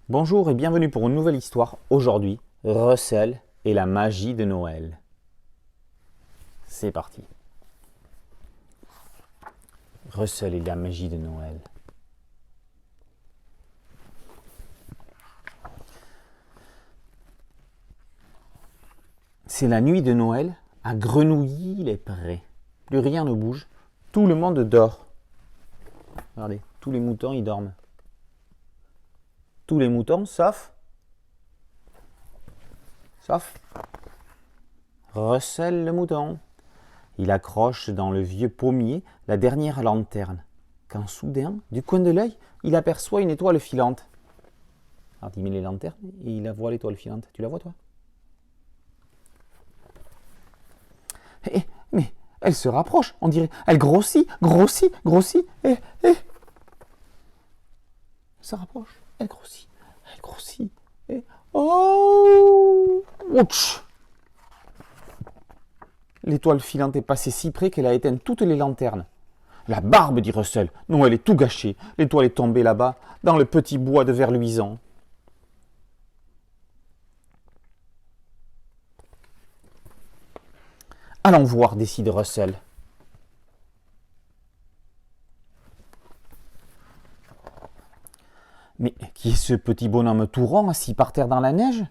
Bonjour et bienvenue pour une nouvelle histoire. Aujourd'hui, Russell et la magie de Noël. C'est parti. Russell et la magie de Noël. C'est la nuit de Noël à Grenouilly-les-Prés. Plus rien ne bouge. Tout le monde dort. Regardez, tous les moutons ils dorment. Tous les moutons sauf Russell le mouton. Il accroche dans le vieux pommier la dernière lanterne, quand soudain, du coin de l'œil, il aperçoit une étoile filante. Alors il met les lanternes et il la voit l'étoile filante. Tu la vois toi? Mais elle se rapproche, on dirait. Elle grossit. Elle se rapproche, elle grossit. Et oh! Ouch! L'étoile filante est passée si près qu'elle a éteint toutes les lanternes. La barbe, dit Russell. Noël est tout gâché. L'étoile est tombée là-bas, dans le petit bois de verre luisant. Allons voir, décide Russell. Mais qui est ce petit bonhomme tout rond assis par terre dans la neige?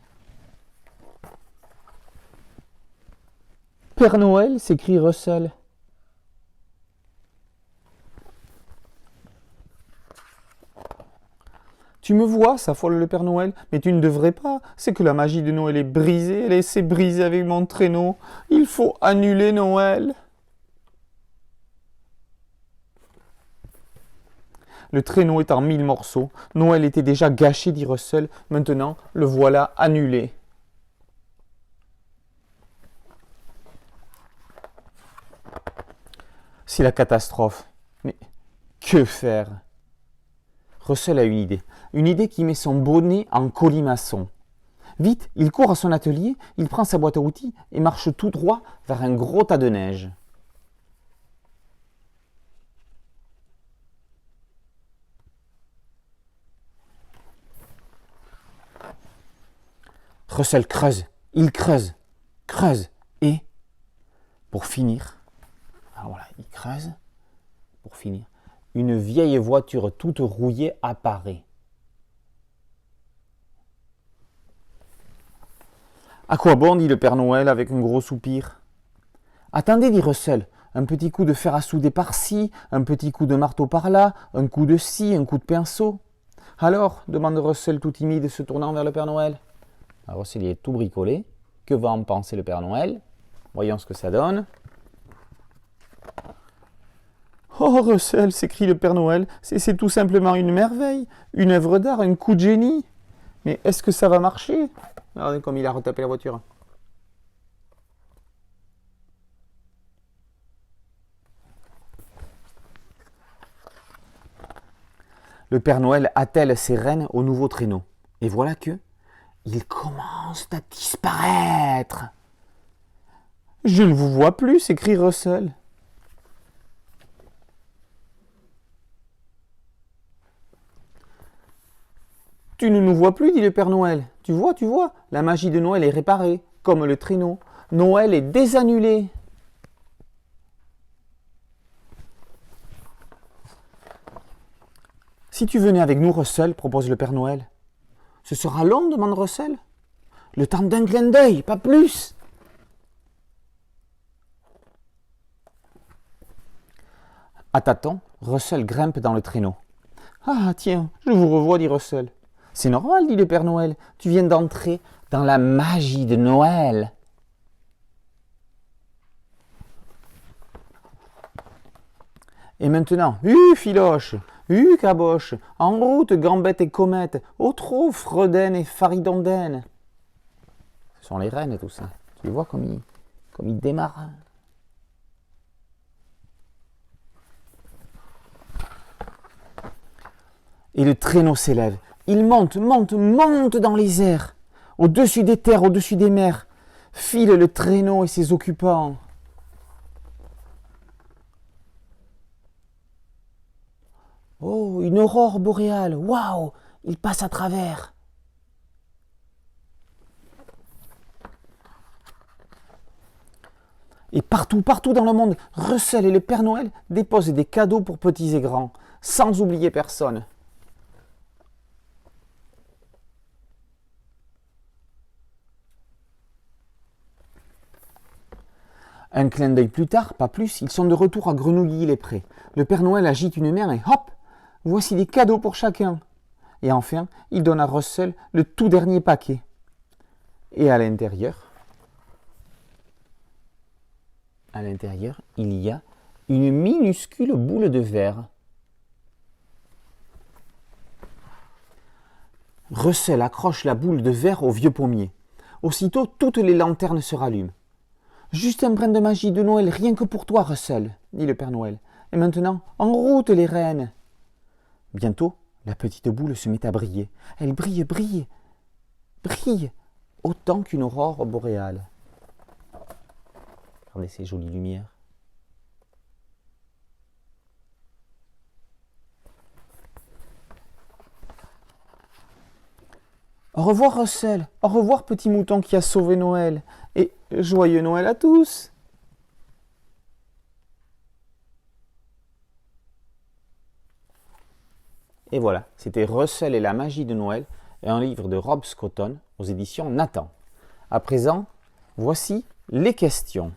Père Noël, s'écrie Russell. Tu me vois, s'affole le Père Noël, mais tu ne devrais pas. C'est que la magie de Noël est brisée, elle s'est brisée avec mon traîneau. Il faut annuler Noël. Le traîneau est en 1000 morceaux. Noël était déjà gâché, dit Russell. Maintenant, le voilà annulé. C'est la catastrophe. Mais que faire? Russell a une idée qui met son bonnet en colimaçon. Vite, il court à son atelier, il prend sa boîte à outils et marche tout droit vers un gros tas de neige. Russell creuse, et, pour finir, alors voilà, il creuse, pour finir, une vieille voiture toute rouillée apparaît. À quoi bon, dit le Père Noël avec un gros soupir. Attendez, dit Russell, un petit coup de fer à souder par-ci, un petit coup de marteau par-là, un coup de scie, un coup de pinceau. Alors, demande Russell tout timide, se tournant vers le Père Noël. Alors Russell est tout bricolé. Que va en penser le Père Noël? Voyons ce que ça donne. Oh Russell, s'écrie le Père Noël, c'est tout simplement une merveille, une œuvre d'art, un coup de génie. Mais est-ce que ça va marcher? Regardez comme il a retapé la voiture. Le Père Noël attelle ses rennes au nouveau traîneau. Et voilà que ils commencent à disparaître. Je ne vous vois plus, s'écrie Russell. Tu ne nous vois plus, dit le Père Noël. Tu vois, la magie de Noël est réparée, comme le traîneau. Noël est désannulé. Si tu venais avec nous, Russell, propose le Père Noël. Ce sera long, demande Russell. Le temps d'un clin d'œil, pas plus. À tâtons, Russell grimpe dans le traîneau. Ah tiens, je vous revois, dit Russell. C'est normal, dit le Père Noël. Tu viens d'entrer dans la magie de Noël. Et maintenant, Filoche, Caboche, en route, Gambette et Comète, au trot, Fredaine et Faridondaine. Ce sont les reines et tout ça. Tu vois comme ils démarrent. Et le traîneau s'élève. Il monte dans les airs. Au-dessus des terres, au-dessus des mers. File le traîneau et ses occupants. Oh, une aurore boréale. Waouh, il passe à travers. Et partout, partout dans le monde, Russell et le Père Noël déposent des cadeaux pour petits et grands, sans oublier personne. Un clin d'œil plus tard, pas plus, ils sont de retour à Grenouilly-les-Prés. Le Père Noël agite une main et hop, voici des cadeaux pour chacun. Et enfin, il donne à Russell le tout dernier paquet. Et à l'intérieur, il y a une minuscule boule de verre. Russell accroche la boule de verre au vieux pommier. Aussitôt, toutes les lanternes se rallument. Juste un brin de magie de Noël, rien que pour toi, Russell, dit le Père Noël. Et maintenant, en route les reines. Bientôt, la petite boule se met à briller. Elle brille, brille, brille, autant qu'une aurore boréale. Regardez ces jolies lumières. Au revoir Russell, au revoir petit mouton qui a sauvé Noël, et joyeux Noël à tous. Et voilà, c'était Russell et la magie de Noël, un livre de Rob Scotton aux éditions Nathan. À présent, voici les questions.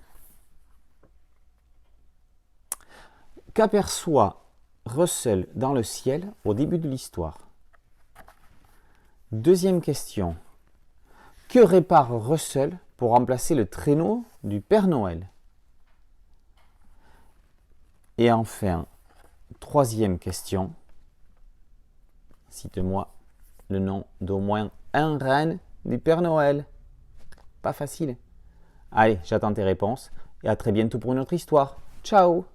Qu'aperçoit Russell dans le ciel au début de l'histoire? Deuxième question. Que répare Russell pour remplacer le traîneau du Père Noël? Et enfin, troisième question. Cite-moi le nom d'au moins un renne du Père Noël. Pas facile. Allez, j'attends tes réponses et à très bientôt pour une autre histoire. Ciao!